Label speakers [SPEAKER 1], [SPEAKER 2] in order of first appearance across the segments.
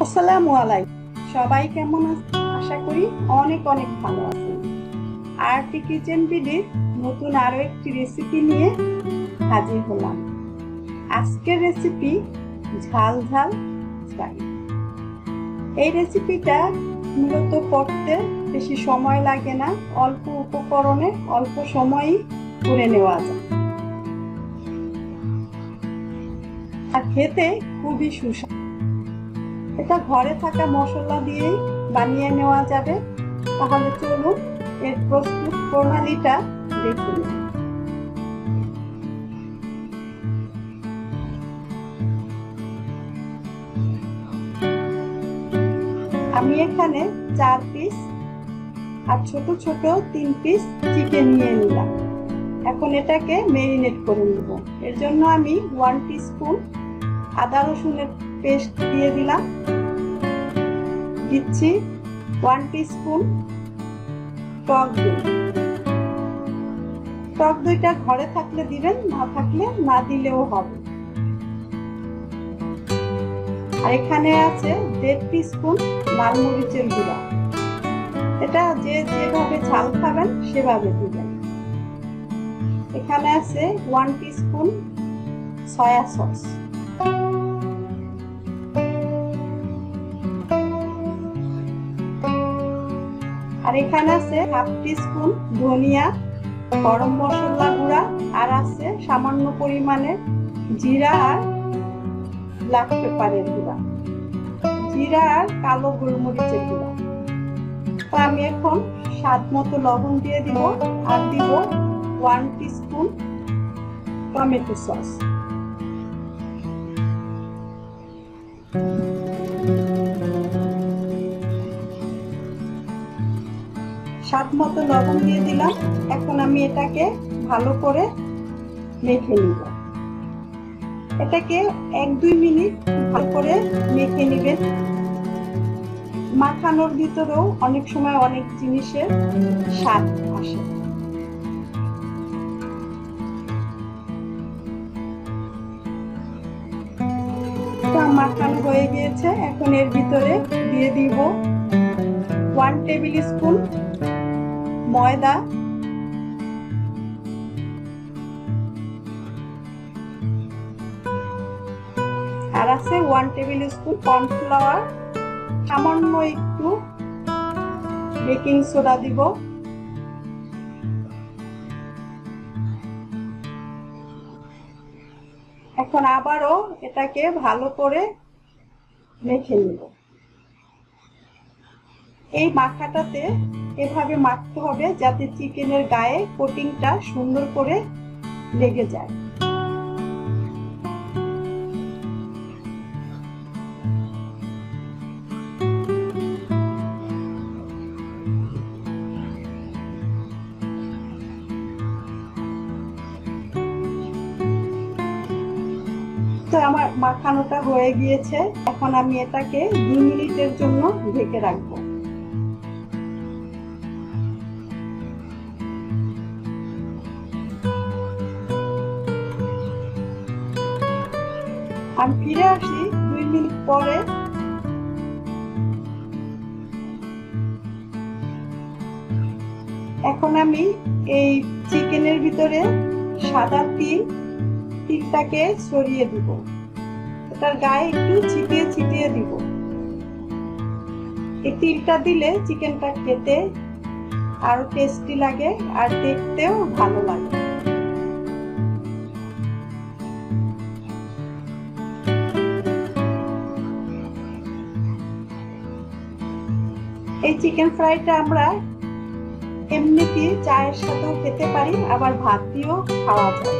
[SPEAKER 1] আসসালামু আলাইকুম। সবাই কেমন আছেন? আশা করি অনেক অনেক ভালো আছেন। আরটি কিচেন বিডির নতুন আরো একটি রেসিপি নিয়ে হাজির হলাম। আজকের রেসিপি ঝাল ঝাল ফ্রাই। এই রেসিপিটা মূলত করতে বেশি সময় লাগে না, অল্প উপকরণে অল্প সময়ই করে নেওয়া যায়, আর খেতে খুবই সুস্বাদু। এটা ঘরে থাকা মশলা দিয়েই বানিয়ে নেওয়া যাবে। তাহলে চলুন এর প্রস্তুত প্রণালীটা দেখুন। আমি এখানে 4 পিস আর ছোট ছোট 3 পিস চিকেন নিয়ে নিলাম। এখন এটাকে ম্যারিনেট করে নেব। এর জন্য আমি 1 টিস্পুন আদা রসুনের পেস্ট দিয়ে দিলাম। দিচ্ছি 1 টিস্পুন টক দই। টক দইটা ঘরে থাকলে দিবেন, না থাকলে না দিলেও হবে। আর এখানে আছে 1.5 টিস্পুন লাল মরিচের গুঁড়া। এটা যে যেভাবে ঝাল খাবেন সেভাবে দিবেন। এখানে আছে 1 টিস্পুন সয়া সস। আর এখানে আছে 1/2 টিস্পুন ধনিয়া, গরম মশলা গুঁড়া, আর আছে সামান্য পরিমাণে জিরা আর ব্ল্যাক পেপারের গুঁড়া, জিরা আর কালো গোলমরিচের গুঁড়া। তো আমি এখন স্বাদ মতো লবণ দিয়ে দিব, আর দিব 1 টিস্পুন টমেটো সস। স্বাদ মতো লবণ দিয়ে দিলাম। এখন আমি এটাকে ভালো করে মেখে নিব। এটাকে 1-2 মিনিট ভালো করে মেখে নেবেন। মাখানোর ভিতরেও অনেক সময় অনেক জিনিসের স্বাদ আসে। মাখানো হয়ে গিয়েছে। এখন এর ভিতরে দিয়ে দিব 1 টেবিল স্পুন ময়দা, আর আছে 1 টেবিল স্পুন কর্নফ্লাওয়ার, সামান্য একটু বেকিং সোডা দিব। এখন আবারও এটাকে ভালো করে মেখে নিব। এই মাখাটাতে এভাবে মাখতে হবে যাতে চিকেনের গায়ে কোটিংটা সুন্দর করে লেগে যায়। তো আমার মাখানোটা হয়ে গিয়েছে। এখন আমি এটাকে 2 মিনিটের জন্য ঢেকে রাখবো। আমি ফিরে আসি 2 মিনিট পরে। এখন আমি এই চিকেনের ভিতরে সাদা তিলটাকে ছড়িয়ে দিব। এটার গায়ে একটু ছিটিয়ে ছিটিয়ে দিব। এই তিলটা দিলে চিকেনটা খেতে আরো টেস্টি লাগে আর দেখতেও ভালো লাগে। এই চিকেন ফ্রাইটা আমরা এমনিতে চায়ের সাথেও খেতে পারি, আবার ভাত দিয়েও খাওয়া যায়।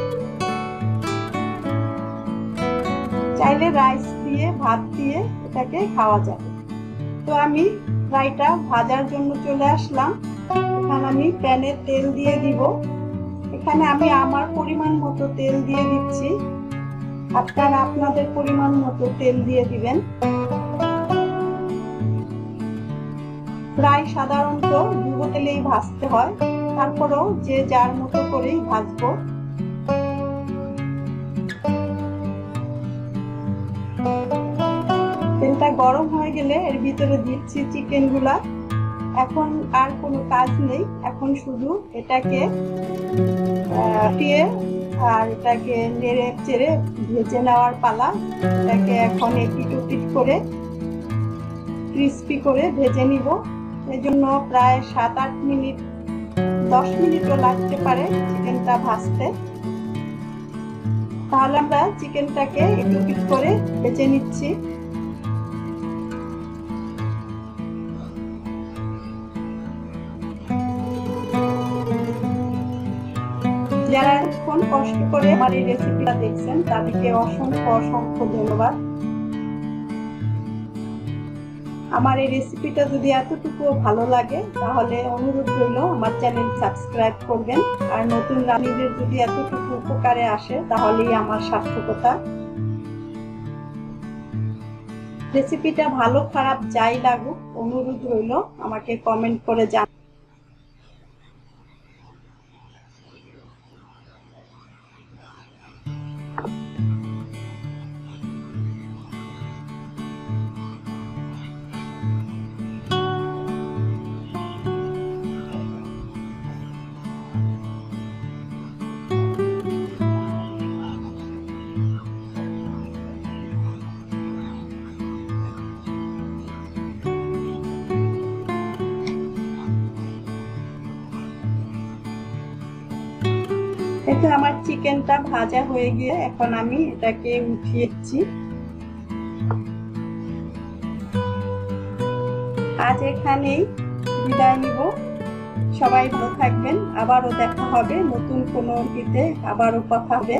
[SPEAKER 1] চাইলে রাইস দিয়ে, ভাত দিয়ে এটাকে খাওয়া যাবে। তো আমি ফ্রাইটা ভাজার জন্য চলে আসলাম। এখানে আমি প্যানে তেল দিয়ে দিব। এখানে আমি আমার পরিমাণ মতো তেল দিয়ে দিচ্ছি, আপনারা আপনাদের পরিমাণ মতো তেল দিয়ে দিবেন। ফ্রাই সাধারণত ডুবো তেলেই ভাজতে হয়, তারপরেও যে যার মতো করেই ভাজবো। তেলটা গরম হয়ে গেলে এর ভিতরে দিচ্ছি চিকেনগুলা। এখন আর কোনো কাজ নেই, এখন শুধু এটাকে আর এটাকে নেড়ে চেড়ে ভেজে নেওয়ার পালা। এটাকে এখন এপিট ওপিট করে ক্রিস্পি করে ভেজে নিব। এজন্য প্রায় 7-8 মিনিট, 10 মিনিটও লাগতে পারে চিকেনটা ভাজতে। তাহলে আমরা চিকেনটাকে একটু পিট করে ভেজে নিচ্ছি। যারা এখন কষ্ট করে আমার এই রেসিপিটা দেখছেন তাদেরকে অসংখ্য অসংখ্য ধন্যবাদ। আমার এই রেসিপিটা যদি এতটুকু ভালো লাগে তাহলে অনুরোধ রইল আমার চ্যানেল সাবস্ক্রাইব করবেন। আর নতুন রাঁধুনিদের যদি এতটুকু উপকারে আসে তাহলেই আমার সার্থকতা। রেসিপিটা ভালো খারাপ যাই লাগুক, অনুরোধ রইল আমাকে কমেন্ট করে জানান। এটা আমার চিকেনটা ভাজা হয়ে গিয়ে এখন আমি এটাকে উঠিয়েছি। আজ এখানেই বিদায় নিব। সবাই ভালো থাকবেন, আবারও দেখা হবে নতুন কোনো ভিডিওতে, আবারও কথা হবে।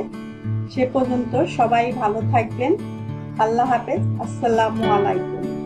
[SPEAKER 1] সে পর্যন্ত সবাই ভালো থাকবেন। আল্লাহ হাফেজ, আসসালামু আলাইকুম।